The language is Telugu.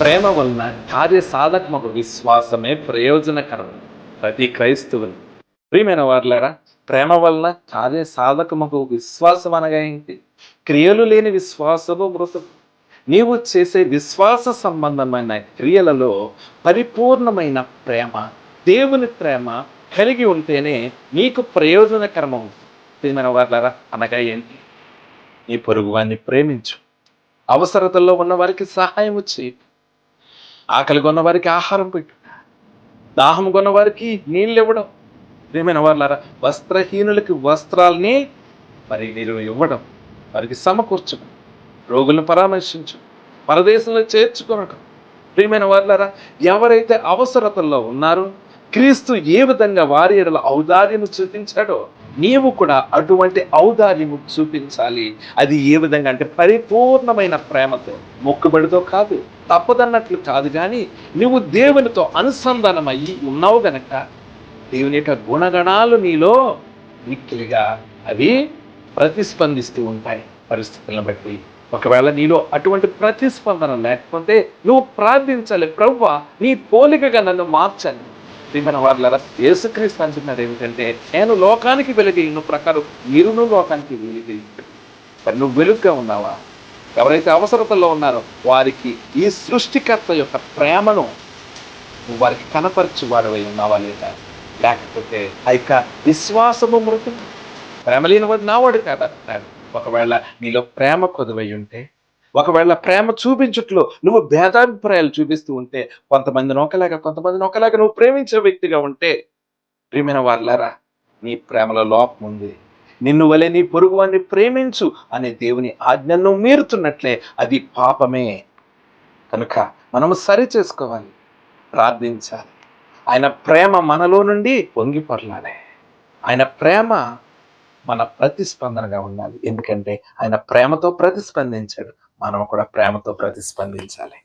ప్రేమ వలన కార్యసాధకమగు విశ్వాసమే ప్రయోజనకరం ప్రతి క్రైస్తవులు. ప్రియమైన వారులారా, ప్రేమ వలన కార్యసాధకమగు విశ్వాసం అనగా ఏంటి? క్రియలు లేని విశ్వాసము మృతం. నీవు చేసే విశ్వాస సంబంధమైన క్రియలలో పరిపూర్ణమైన ప్రేమ, దేవుని ప్రేమ కలిగి ఉంటేనే నీకు ప్రయోజనకరమవు. ప్రియమైన వారులారా, అనగా ఏంటి? నీ పొరుగువాన్ని ప్రేమించు, అవసరతల్లో ఉన్న వారికి సహాయం చేయి, ఆకలి కొన్న వారికి ఆహారం పెట్టు, దాహం కొన్న వారికి నీళ్ళు ఇవ్వడం. ప్రియమైన వారులారా, వస్త్రహీనులకి వస్త్రాలని మరి మీరు ఇవ్వడం, వారికి సమకూర్చడం, రోగులను పరామర్శించడం, పరదేశంలో చేర్చుకోవడం. ప్రియమైన వారులారా, ఎవరైతే అవసరతల్లో ఉన్నారో, క్రీస్తు ఏ విధంగా వారి ఎడల ఔదార్యము చూపించాడో నీవు కూడా అటువంటి ఔదార్యము చూపించాలి. అది ఏ విధంగా అంటే పరిపూర్ణమైన ప్రేమతో, మొక్కుబడితో కాదు, తప్పదన్నట్లు కాదు, కానీ నువ్వు దేవునితో అనుసంధానమయ్యి ఉన్నావు గనక దేవుని యొక్క గుణగణాలు నీలో మిక్కిలిగా అవి ప్రతిస్పందిస్తూ ఉంటాయి పరిస్థితులను బట్టి. ఒకవేళ నీలో అటువంటి ప్రతిస్పందన లేకపోతే నువ్వు ప్రార్థించాలి, ప్రభువా నీ పోలికగా నన్ను మార్చాలి. ప్రియమైన వారులారా, యేసుక్రీస్తు అంటున్నారు ఏమిటంటే, నేను లోకానికి వెలుగు ప్రకారం మీరును లోకానికి వెలుగు. మరి నువ్వు వెలుగుగా ఉన్నావా? ఎవరైతే అవసరతల్లో ఉన్నారో వారికి ఈ సృష్టికర్త యొక్క ప్రేమను నువ్వు వారికి కనపరచు వాడవై ఉన్నావా లేదా? లేకపోతే ఆ యొక్క విశ్వాసము మృతం. ప్రేమ లేని వాడు నావాడు కాదు అంటున్నాడు. ఒకవేళ నీలో ప్రేమ కొదువై ఉంటే, ఒకవేళ ప్రేమ చూపించుట్లో నువ్వు భేదాభిప్రాయాలు చూపిస్తూ ఉంటే, కొంతమందిని ఒకలాగా నువ్వు ప్రేమించే వ్యక్తిగా ఉంటే, ప్రియమైన వారులారా, నీ ప్రేమలో లోపం ఉంది. నిన్ను వలె నీ పొరుగువాన్ని ప్రేమించు అనే దేవుని ఆజ్ఞను మీరుతున్నట్లే అది పాపమే. కనుక మనము సరి చేసుకోవాలి, ప్రార్థించాలి. ఆయన ప్రేమ మనలో నుండి పొంగి పొరలాలి. ఆయన ప్రేమ మన ప్రతిస్పందనగా ఉండాలి. ఎందుకంటే ఆయన ప్రేమతో ప్రతిస్పందించాడు, మనం కూడా ప్రేమతో ప్రతిస్పందించాలి.